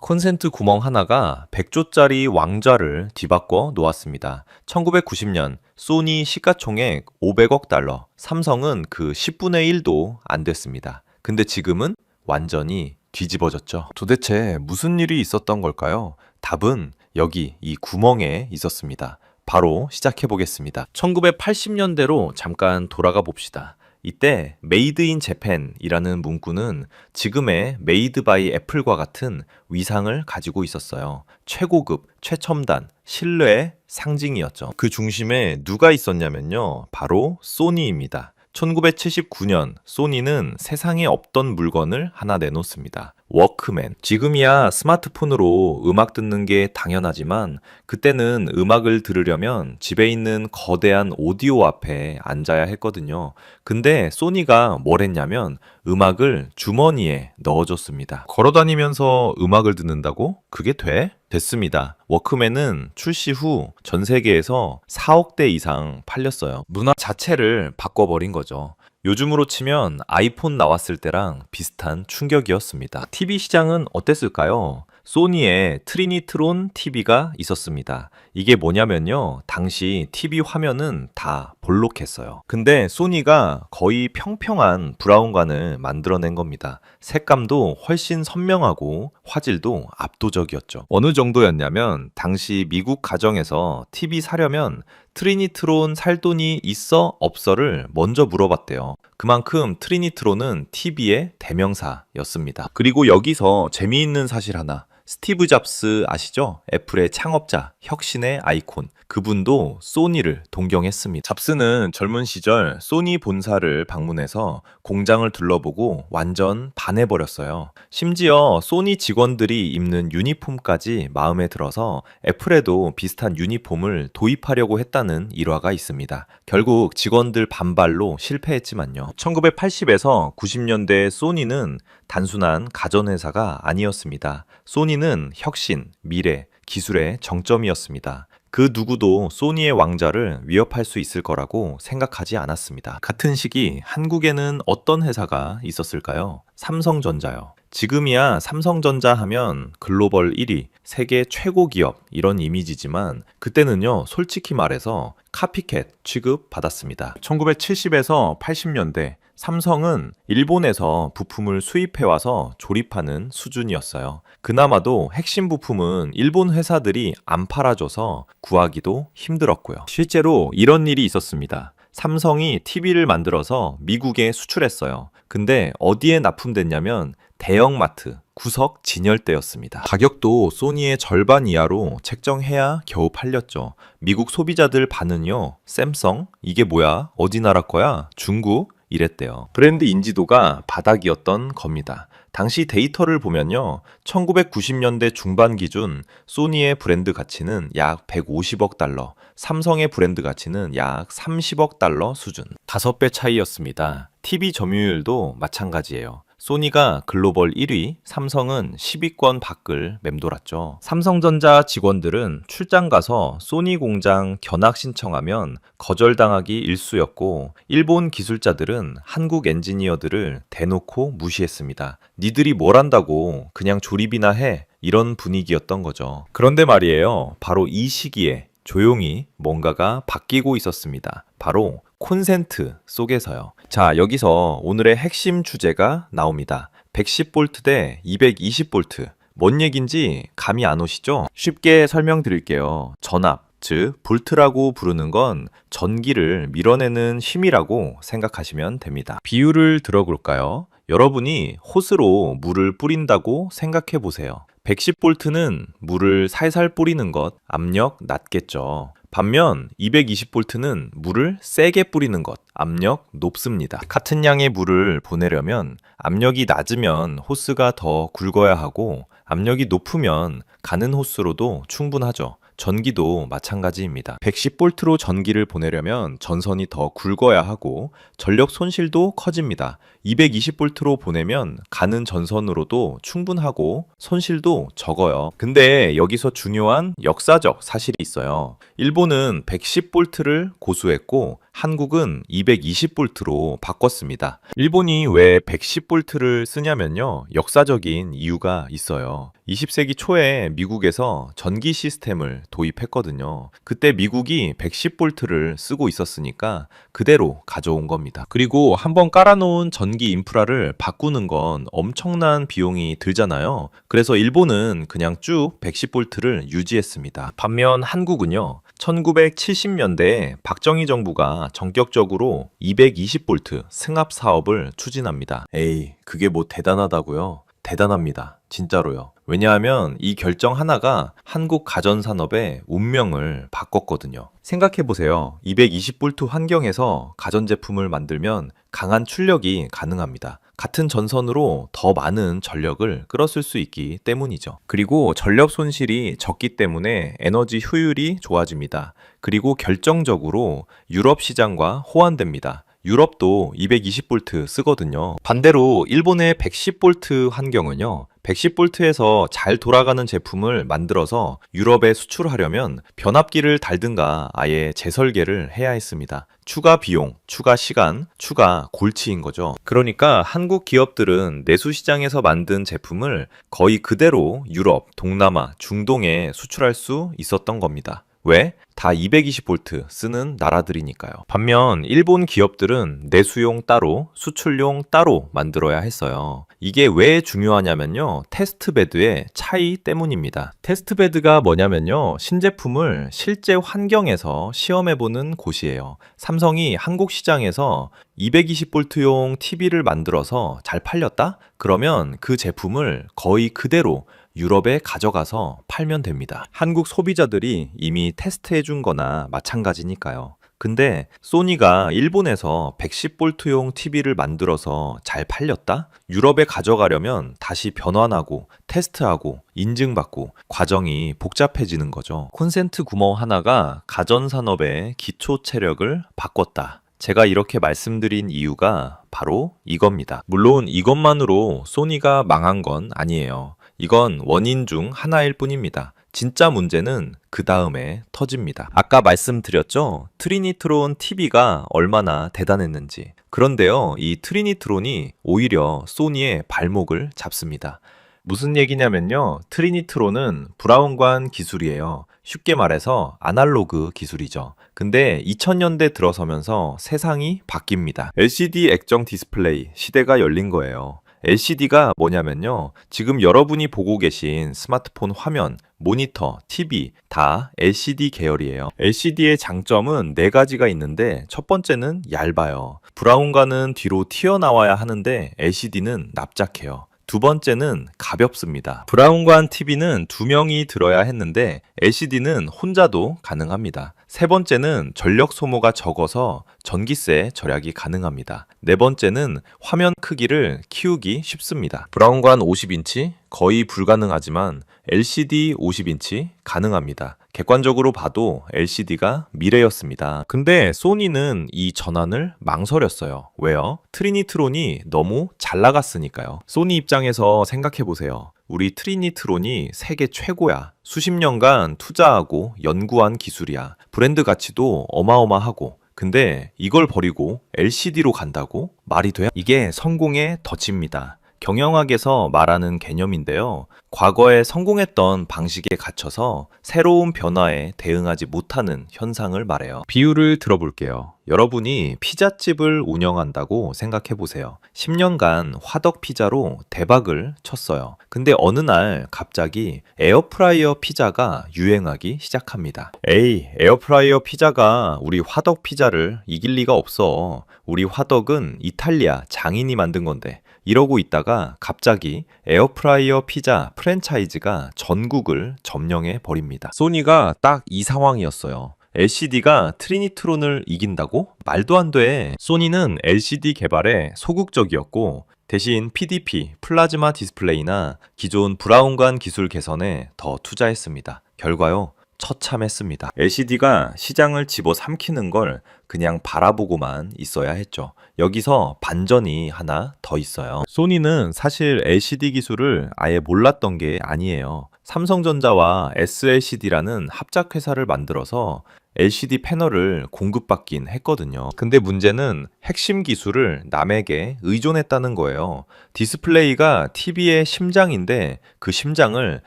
콘센트 구멍 하나가 100조짜리 왕좌를 뒤바꿔 놓았습니다. 1990년 소니 시가총액 500억 달러, 삼성은 그 10분의 1도 안 됐습니다. 근데 지금은 완전히 뒤집어졌죠. 도대체 무슨 일이 있었던 걸까요? 답은 여기 이 구멍에 있었습니다. 바로 시작해 보겠습니다. 1980년대로 잠깐 돌아가 봅시다. 이때 메이드 인 재팬이라는 문구는 지금의 메이드 바이 애플과 같은 위상을 가지고 있었어요. 최고급, 최첨단, 신뢰의 상징이었죠. 그 중심에 누가 있었냐면요. 바로 소니입니다. 1979년 소니는 세상에 없던 물건을 하나 내놓습니다. 워크맨. 지금이야 스마트폰으로 음악 듣는 게 당연하지만 그때는 음악을 들으려면 집에 있는 거대한 오디오 앞에 앉아야 했거든요. 근데 소니가 뭘 했냐면 음악을 주머니에 넣어줬습니다. 걸어다니면서 음악을 듣는다고? 그게 돼? 됐습니다. 워크맨은 출시 후 전 세계에서 4억 대 이상 팔렸어요. 문화 자체를 바꿔버린 거죠. 요즘으로 치면 아이폰 나왔을 때랑 비슷한 충격이었습니다. TV 시장은 어땠을까요? 소니의 트리니트론 TV가 있었습니다. 이게 뭐냐면요. 당시 TV 화면은 다 볼록했어요. 근데 소니가 거의 평평한 브라운관을 만들어낸 겁니다. 색감도 훨씬 선명하고 화질도 압도적이었죠. 어느 정도였냐면 당시 미국 가정에서 TV 사려면 트리니트론 살 돈이 있어 없어를 먼저 물어봤대요. 그만큼 트리니트론은 TV의 대명사였습니다. 그리고 여기서 재미있는 사실 하나. 스티브 잡스 아시죠? 애플의 창업자, 혁신의 아이콘. 그분도 소니를 동경했습니다. 잡스는 젊은 시절 소니 본사를 방문해서 공장을 둘러보고 완전 반해버렸어요. 심지어 소니 직원들이 입는 유니폼까지 마음에 들어서 애플에도 비슷한 유니폼을 도입하려고 했다는 일화가 있습니다. 결국 직원들 반발로 실패했지만요. 1980에서 90년대 소니는 단순한 가전회사가 아니었습니다. 소니는 혁신, 미래, 기술의 정점이었습니다. 그 누구도 소니의 왕좌를 위협할 수 있을 거라고 생각하지 않았습니다. 같은 시기 한국에는 어떤 회사가 있었을까요? 삼성전자요. 지금이야 삼성전자 하면 글로벌 1위, 세계 최고 기업 이런 이미지지만 그때는요 솔직히 말해서 카피캣 취급 받았습니다. 1970에서 80년대 삼성은 일본에서 부품을 수입해와서 조립하는 수준이었어요. 그나마도 핵심 부품은 일본 회사들이 안 팔아줘서 구하기도 힘들었고요. 실제로 이런 일이 있었습니다. 삼성이 TV를 만들어서 미국에 수출했어요. 근데 어디에 납품됐냐면 대형마트, 구석 진열대였습니다. 가격도 소니의 절반 이하로 책정해야 겨우 팔렸죠. 미국 소비자들 반은요, 샘성? 이게 뭐야? 어디 나라 거야? 중국? 이랬대요. 브랜드 인지도가 바닥이었던 겁니다. 당시 데이터를 보면요. 1990년대 중반 기준 소니의 브랜드 가치는 약 150억 달러, 삼성의 브랜드 가치는 약 30억 달러 수준. 5배 차이였습니다. TV 점유율도 마찬가지예요. 소니가 글로벌 1위, 삼성은 10위권 밖을 맴돌았죠. 삼성전자 직원들은 출장 가서 소니 공장 견학 신청하면 거절당하기 일쑤였고 일본 기술자들은 한국 엔지니어들을 대놓고 무시했습니다. 니들이 뭘 한다고 그냥 조립이나 해 이런 분위기였던 거죠. 그런데 말이에요. 바로 이 시기에 조용히 뭔가가 바뀌고 있었습니다. 바로 콘센트 속에서요. 자, 여기서 오늘의 핵심 주제가 나옵니다. 110V 대 220V. 뭔 얘긴지 감이 안 오시죠? 쉽게 설명드릴게요. 전압, 즉 볼트라고 부르는 건 전기를 밀어내는 힘이라고 생각하시면 됩니다. 비유를 들어볼까요? 여러분이 호스로 물을 뿌린다고 생각해 보세요. 110V는 물을 살살 뿌리는 것, 압력 낮겠죠. 반면 220V는 물을 세게 뿌리는 것, 압력 높습니다. 같은 양의 물을 보내려면 압력이 낮으면 호스가 더 굵어야 하고 압력이 높으면 가는 호스로도 충분하죠. 전기도 마찬가지입니다. 110V로 전기를 보내려면 전선이 더 굵어야 하고 전력 손실도 커집니다. 220V로 보내면 가는 전선으로도 충분하고 손실도 적어요. 근데 여기서 중요한 역사적 사실이 있어요. 일본은 110V를 고수했고 한국은 220V로 바꿨습니다. 일본이 왜 110V를 쓰냐면요. 역사적인 이유가 있어요. 20세기 초에 미국에서 전기 시스템을 도입했거든요. 그때 미국이 110볼트를 쓰고 있었으니까 그대로 가져온 겁니다. 그리고 한번 깔아놓은 전기 인프라를 바꾸는 건 엄청난 비용이 들잖아요. 그래서 일본은 그냥 쭉 110볼트를 유지했습니다. 반면 한국은요, 1970년대에 박정희 정부가 전격적으로 220볼트 승합 사업을 추진합니다. 에이, 그게 뭐 대단하다고요? 대단합니다. 진짜로요. 왜냐하면 이 결정 하나가 한국 가전산업의 운명을 바꿨거든요. 생각해보세요. 220볼트 환경에서 가전제품을 만들면 강한 출력이 가능합니다. 같은 전선으로 더 많은 전력을 끌었을 수 있기 때문이죠. 그리고 전력 손실이 적기 때문에 에너지 효율이 좋아집니다. 그리고 결정적으로 유럽 시장과 호환됩니다. 유럽도 220볼트 쓰거든요. 반대로 일본의 110볼트 환경은요, 110볼트에서 잘 돌아가는 제품을 만들어서 유럽에 수출하려면 변압기를 달든가 아예 재설계를 해야 했습니다. 추가 비용, 추가 시간, 추가 골치인 거죠. 그러니까 한국 기업들은 내수 시장에서 만든 제품을 거의 그대로 유럽, 동남아, 중동에 수출할 수 있었던 겁니다. 왜? 다 220볼트 쓰는 나라들이니까요. 반면 일본 기업들은 내수용 따로, 수출용 따로 만들어야 했어요. 이게 왜 중요하냐면요, 테스트베드의 차이 때문입니다. 테스트베드가 뭐냐면요, 신제품을 실제 환경에서 시험해보는 곳이에요. 삼성이 한국 시장에서 220볼트용 TV를 만들어서 잘 팔렸다? 그러면 그 제품을 거의 그대로 유럽에 가져가서 팔면 됩니다. 한국 소비자들이 이미 테스트해 준 거나 마찬가지니까요. 근데 소니가 일본에서 110볼트용 TV를 만들어서 잘 팔렸다? 유럽에 가져가려면 다시 변환하고 테스트하고 인증받고 과정이 복잡해지는 거죠. 콘센트 구멍 하나가 가전산업의 기초 체력을 바꿨다. 제가 이렇게 말씀드린 이유가 바로 이겁니다. 물론 이것만으로 소니가 망한 건 아니에요. 이건 원인 중 하나일 뿐입니다. 진짜 문제는 그 다음에 터집니다. 아까 말씀드렸죠? 트리니트론 TV가 얼마나 대단했는지. 그런데요, 이 트리니트론이 오히려 소니의 발목을 잡습니다. 무슨 얘기냐면요, 트리니트론은 브라운관 기술이에요. 쉽게 말해서 아날로그 기술이죠. 근데 2000년대 들어서면서 세상이 바뀝니다. LCD 액정 디스플레이 시대가 열린 거예요. LCD가 뭐냐면요, 지금 여러분이 보고 계신 스마트폰 화면, 모니터, TV 다 LCD 계열이에요. LCD의 장점은 4가지가 있는데 첫 번째는 얇아요. 브라운관은 뒤로 튀어나와야 하는데 LCD는 납작해요. 두 번째는 가볍습니다. 브라운관 TV는 2명이 들어야 했는데 LCD는 혼자도 가능합니다. 세 번째는 전력 소모가 적어서 전기세 절약이 가능합니다. 네 번째는 화면 크기를 키우기 쉽습니다. 브라운관 50인치 거의 불가능하지만 LCD 50인치 가능합니다. 객관적으로 봐도 LCD가 미래였습니다. 근데 소니는 이 전환을 망설였어요. 왜요? 트리니트론이 너무 잘 나갔으니까요. 소니 입장에서 생각해보세요. 우리 트리니트론이 세계 최고야. 수십 년간 투자하고 연구한 기술이야. 브랜드 가치도 어마어마하고. 근데 이걸 버리고 LCD로 간다고? 말이 돼? 이게 성공의 덫입니다. 경영학에서 말하는 개념인데요. 과거에 성공했던 방식에 갇혀서 새로운 변화에 대응하지 못하는 현상을 말해요. 비유를 들어볼게요. 여러분이 피자집을 운영한다고 생각해 보세요. 10년간 화덕 피자로 대박을 쳤어요. 근데 어느 날 갑자기 에어프라이어 피자가 유행하기 시작합니다. 에이, 에어프라이어 피자가 우리 화덕 피자를 이길 리가 없어. 우리 화덕은 이탈리아 장인이 만든 건데. 이러고 있다가 갑자기 에어프라이어 피자 프랜차이즈가 전국을 점령해 버립니다. 소니가 딱 이 상황이었어요. LCD가 트리니트론을 이긴다고? 말도 안 돼. 소니는 LCD 개발에 소극적이었고 대신 PDP, 플라즈마 디스플레이나 기존 브라운관 기술 개선에 더 투자했습니다. 결과요, 처참했습니다. LCD가 시장을 집어삼키는 걸 그냥 바라보고만 있어야 했죠. 여기서 반전이 하나 더 있어요. 소니는 사실 LCD 기술을 아예 몰랐던 게 아니에요. 삼성전자와 SLCD라는 합작회사를 만들어서 LCD 패널을 공급받긴 했거든요. 근데 문제는 핵심 기술을 남에게 의존했다는 거예요. 디스플레이가 TV의 심장인데 그 심장을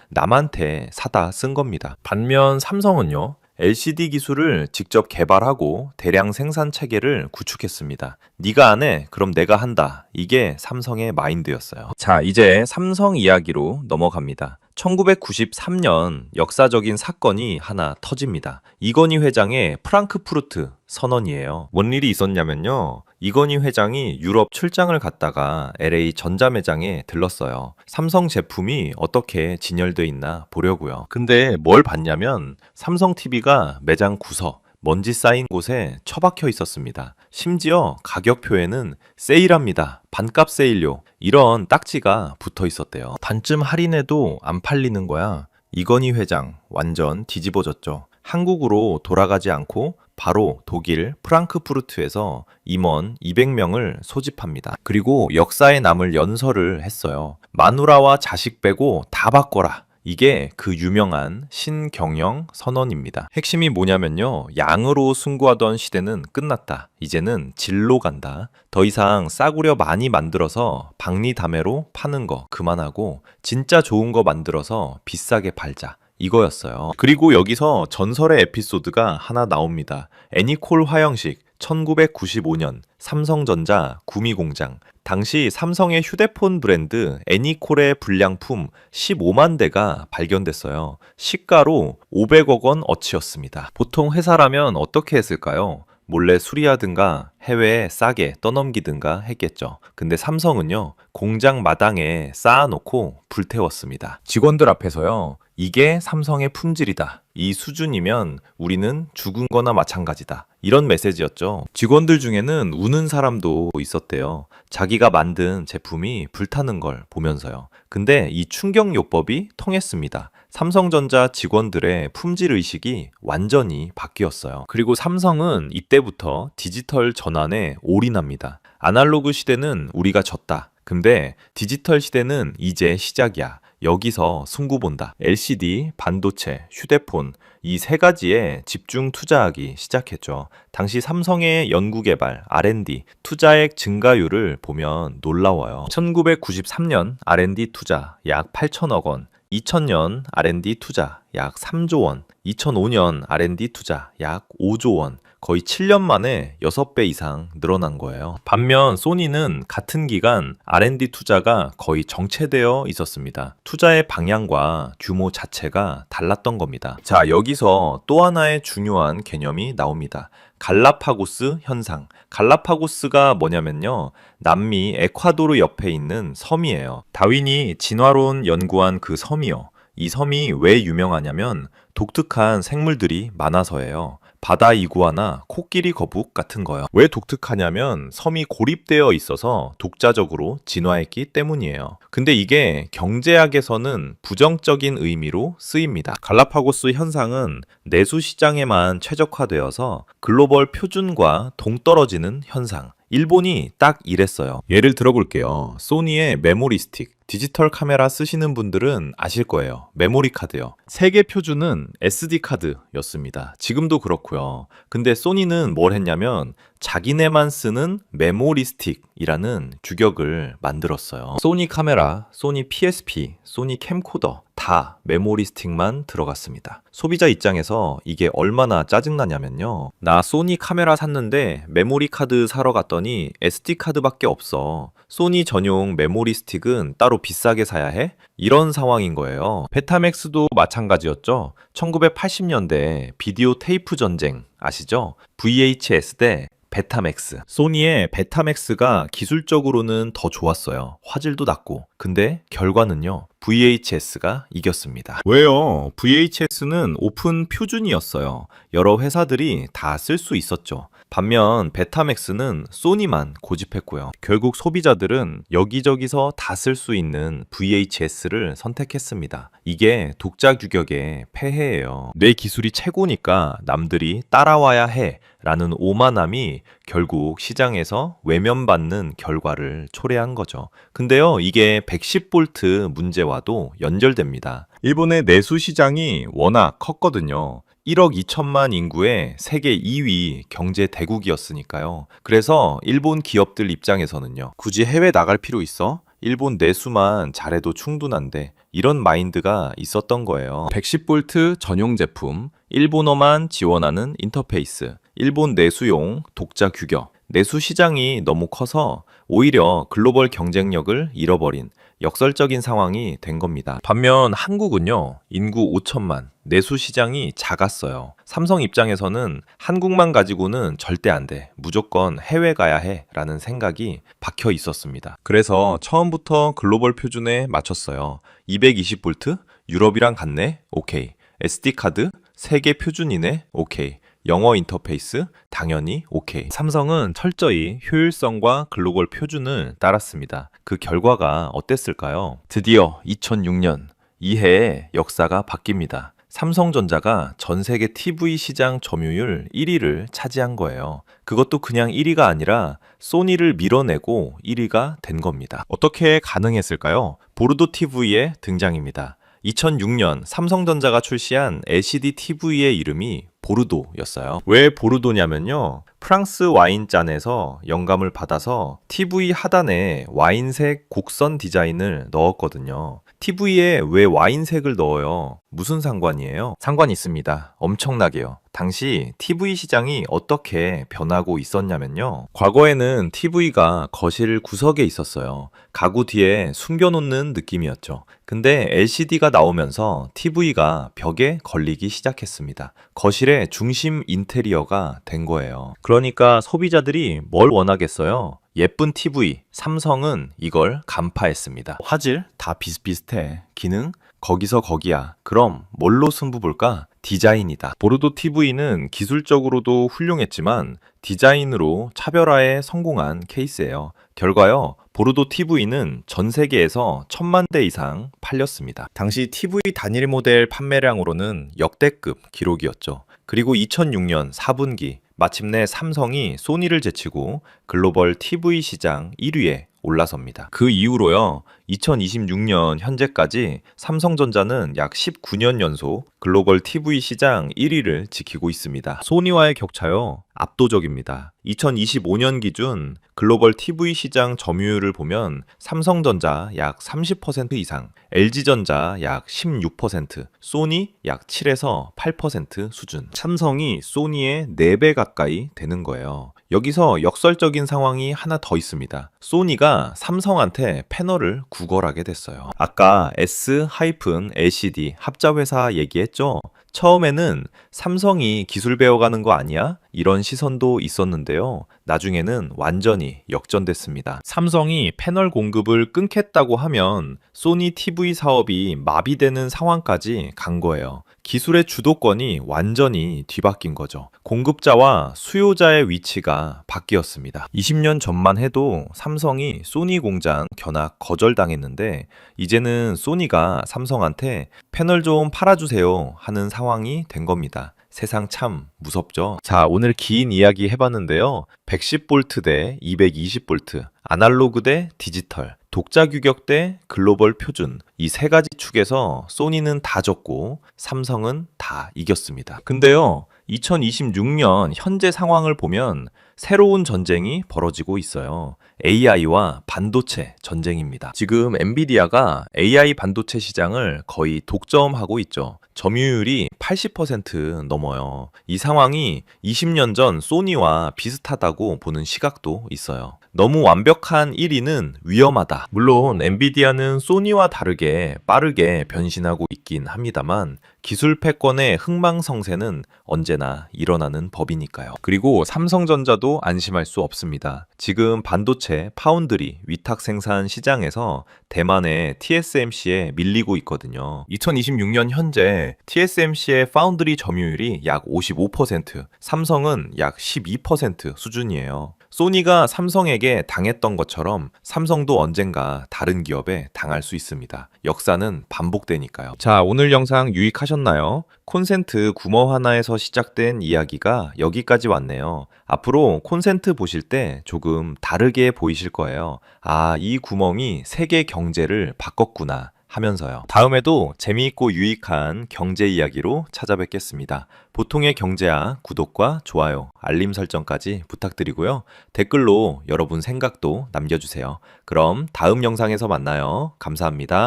남한테 사다 쓴 겁니다. 반면 삼성은요, LCD 기술을 직접 개발하고 대량 생산 체계를 구축했습니다. 네가 안 해? 그럼 내가 한다. 이게 삼성의 마인드였어요. 자, 이제 삼성 이야기로 넘어갑니다. 1993년 역사적인 사건이 하나 터집니다. 이건희 회장의 프랑크푸르트 선언이에요. 뭔 일이 있었냐면요. 이건희 회장이 유럽 출장을 갔다가 LA 전자매장에 들렀어요. 삼성 제품이 어떻게 진열돼 있나 보려고요. 근데 뭘 봤냐면 삼성 TV가 매장 구석, 먼지 쌓인 곳에 처박혀 있었습니다. 심지어 가격표에는 세일합니다. 반값 세일료. 이런 딱지가 붙어 있었대요. 반쯤 할인해도 안 팔리는 거야. 이건희 회장 완전 뒤집어졌죠. 한국으로 돌아가지 않고 바로 독일 프랑크푸르트에서 임원 200명을 소집합니다. 그리고 역사에 남을 연설을 했어요. 마누라와 자식 빼고 다 바꿔라. 이게 그 유명한 신경영 선언입니다. 핵심이 뭐냐면요. 양으로 승부하던 시대는 끝났다. 이제는 질로 간다. 더 이상 싸구려 많이 만들어서 박리다매로 파는 거 그만하고 진짜 좋은 거 만들어서 비싸게 팔자. 이거였어요. 그리고 여기서 전설의 에피소드가 하나 나옵니다. 애니콜 화형식 1995년 삼성전자 구미공장. 당시 삼성의 휴대폰 브랜드 애니콜의 불량품 15만 대가 발견됐어요. 시가로 500억 원 어치였습니다. 보통 회사라면 어떻게 했을까요? 몰래 수리하든가 해외에 싸게 떠넘기든가 했겠죠. 근데 삼성은요, 공장 마당에 쌓아놓고 불태웠습니다. 직원들 앞에서요, 이게 삼성의 품질이다. 이 수준이면 우리는 죽은 거나 마찬가지다. 이런 메시지였죠. 직원들 중에는 우는 사람도 있었대요. 자기가 만든 제품이 불타는 걸 보면서요. 근데 이 충격요법이 통했습니다. 삼성전자 직원들의 품질 의식이 완전히 바뀌었어요. 그리고 삼성은 이때부터 디지털 전환에 올인합니다. 아날로그 시대는 우리가 졌다. 근데 디지털 시대는 이제 시작이야. 여기서 승부 본다. LCD, 반도체, 휴대폰 이 세 가지에 집중 투자하기 시작했죠. 당시 삼성의 연구개발, R&D 투자액 증가율을 보면 놀라워요. 1993년 R&D 투자 약 8천억 원, 2000년 R&D 투자 약 3조 원, 2005년 R&D 투자 약 5조 원, 거의 7년 만에 6배 이상 늘어난 거예요. 반면 소니는 같은 기간 R&D 투자가 거의 정체되어 있었습니다. 투자의 방향과 규모 자체가 달랐던 겁니다. 자, 여기서 또 하나의 중요한 개념이 나옵니다. 갈라파고스 현상. 갈라파고스가 뭐냐면요. 남미 에콰도르 옆에 있는 섬이에요. 다윈이 진화론 연구한 그 섬이요. 이 섬이 왜 유명하냐면 독특한 생물들이 많아서예요. 바다 이구아나 코끼리 거북 같은 거요. 왜 독특하냐면 섬이 고립되어 있어서 독자적으로 진화했기 때문이에요. 근데 이게 경제학에서는 부정적인 의미로 쓰입니다. 갈라파고스 현상은 내수 시장에만 최적화되어서 글로벌 표준과 동떨어지는 현상. 일본이 딱 이랬어요. 예를 들어볼게요. 소니의 메모리 스틱. 디지털 카메라 쓰시는 분들은 아실 거예요. 메모리 카드요. 세계 표준은 SD 카드였습니다. 지금도 그렇고요. 근데 소니는 뭘 했냐면 자기네만 쓰는 메모리 스틱이라는 규격을 만들었어요. 소니 카메라, 소니 PSP, 소니 캠코더 다 메모리 스틱만 들어갔습니다. 소비자 입장에서 이게 얼마나 짜증나냐면요. 나 소니 카메라 샀는데 메모리 카드 사러 갔더니 SD 카드밖에 없어. 소니 전용 메모리 스틱은 따로 비싸게 사야 해? 이런 상황인 거예요. 베타맥스도 마찬가지였죠. 1980년대 비디오 테이프 전쟁 아시죠? VHS 대 베타맥스. 소니의 베타맥스가 기술적으로는 더 좋았어요. 화질도 낮고. 근데 결과는요. VHS가 이겼습니다. 왜요? VHS는 오픈 표준이었어요. 여러 회사들이 다 쓸 수 있었죠. 반면 베타맥스는 소니만 고집했고요. 결국 소비자들은 여기저기서 다 쓸 수 있는 VHS를 선택했습니다. 이게 독자 규격의 폐해예요. 내 기술이 최고니까 남들이 따라와야 해 라는 오만함이 결국 시장에서 외면받는 결과를 초래한 거죠. 근데요, 이게 110V 문제와도 연결됩니다. 일본의 내수 시장이 워낙 컸거든요. 1억 2천만 인구의 세계 2위 경제 대국이었으니까요. 그래서 일본 기업들 입장에서는요. 굳이 해외 나갈 필요 있어? 일본 내수만 잘해도 충분한데 이런 마인드가 있었던 거예요. 110V 전용 제품, 일본어만 지원하는 인터페이스, 일본 내수용 독자 규격, 내수 시장이 너무 커서 오히려 글로벌 경쟁력을 잃어버린 역설적인 상황이 된 겁니다. 반면 한국은요, 인구 5천만, 내수 시장이 작았어요. 삼성 입장에서는 한국만 가지고는 절대 안 돼. 무조건 해외 가야 해. 라는 생각이 박혀 있었습니다. 그래서 처음부터 글로벌 표준에 맞췄어요. 220V? 유럽이랑 같네? 오케이. SD카드? 세계 표준이네? 오케이. 영어 인터페이스? 당연히 오케이. 삼성은 철저히 효율성과 글로벌 표준을 따랐습니다. 그 결과가 어땠을까요? 드디어 2006년 이 해에 역사가 바뀝니다. 삼성전자가 전 세계 TV 시장 점유율 1위를 차지한 거예요. 그것도 그냥 1위가 아니라 소니를 밀어내고 1위가 된 겁니다. 어떻게 가능했을까요? 보르도 TV의 등장입니다. 2006년 삼성전자가 출시한 LCD TV의 이름이 보르도였어요. 왜 보르도냐면요. 프랑스 와인잔에서 영감을 받아서 TV 하단에 와인색 곡선 디자인을 넣었거든요. TV에 왜 와인색을 넣어요? 무슨 상관이에요? 상관이 있습니다. 엄청나게요. 당시 TV 시장이 어떻게 변하고 있었냐면요. 과거에는 TV가 거실 구석에 있었어요. 가구 뒤에 숨겨놓는 느낌이었죠. 근데 LCD가 나오면서 TV가 벽에 걸리기 시작했습니다. 거실의 중심 인테리어가 된 거예요. 그러니까 소비자들이 뭘 원하겠어요? 예쁜 TV. 삼성은 이걸 간파했습니다. 화질 다 비슷비슷해. 기능 거기서 거기야. 그럼 뭘로 승부 볼까? 디자인이다. 보르도 TV는 기술적으로도 훌륭했지만 디자인으로 차별화에 성공한 케이스예요. 결과요. 보르도 TV는 전 세계에서 1000만 대 이상 팔렸습니다. 당시 TV 단일 모델 판매량으로는 역대급 기록이었죠. 그리고 2006년 4분기 마침내 삼성이 소니를 제치고 글로벌 TV 시장 1위에 올라섭니다. 그 이후로요. 2026년 현재까지 삼성전자는 약 19년 연속 글로벌 TV 시장 1위를 지키고 있습니다. 소니와의 격차요. 압도적입니다. 2025년 기준 글로벌 TV 시장 점유율을 보면 삼성전자 약 30% 이상, LG전자 약 16%, 소니 약 7에서 8% 수준. 삼성이 소니의 4배 가까이 되는 거예요. 여기서 역설적인 상황이 하나 더 있습니다. 소니가 삼성한테 패널을 구걸하게 됐어요. 아까 S-LCD 합자회사 얘기했죠? 처음에는 삼성이 기술 배워가는 거 아니야? 이런 시선도 있었는데요. 나중에는 완전히 역전됐습니다. 삼성이 패널 공급을 끊겠다고 하면 소니 TV 사업이 마비되는 상황까지 간 거예요. 기술의 주도권이 완전히 뒤바뀐 거죠. 공급자와 수요자의 위치가 바뀌었습니다. 20년 전만 해도 삼성이 소니 공장 견학 거절당했는데 이제는 소니가 삼성한테 패널 좀 팔아주세요 하는 상황이 된 겁니다. 세상 참 무섭죠? 자, 오늘 긴 이야기 해봤는데요. 110V 대 220V, 아날로그 대 디지털, 독자 규격 대 글로벌 표준, 이 세 가지 축에서 소니는 다 졌고 삼성은 다 이겼습니다. 근데요, 2026년 현재 상황을 보면 새로운 전쟁이 벌어지고 있어요. AI와 반도체 전쟁입니다. 지금 엔비디아가 AI 반도체 시장을 거의 독점하고 있죠. 점유율이 80% 넘어요. 이 상황이 20년 전 소니와 비슷하다고 보는 시각도 있어요. 너무 완벽한 1위는 위험하다. 물론 엔비디아는 소니와 다르게 빠르게 변신하고 있긴 합니다만 기술 패권의 흥망성쇠는 언제나 일어나는 법이니까요. 그리고 삼성전자도 안심할 수 없습니다. 지금 반도체, 파운드리, 위탁 생산 시장에서 대만의 TSMC에 밀리고 있거든요. 2026년 현재 TSMC의 파운드리 점유율이 약 55%, 삼성은 약 12% 수준이에요. 소니가 삼성에게 당했던 것처럼 삼성도 언젠가 다른 기업에 당할 수 있습니다. 역사는 반복되니까요. 자, 오늘 영상 유익하셨나요? 콘센트 구멍 하나에서 시작된 이야기가 여기까지 왔네요. 앞으로 콘센트 보실 때 조금 다르게 보이실 거예요. 아, 이 구멍이 세계 경제를 바꿨구나. 하면서요. 다음에도 재미있고 유익한 경제 이야기로 찾아뵙겠습니다. 보통의 경제학 구독과 좋아요, 알림 설정까지 부탁드리고요. 댓글로 여러분 생각도 남겨주세요. 그럼 다음 영상에서 만나요. 감사합니다.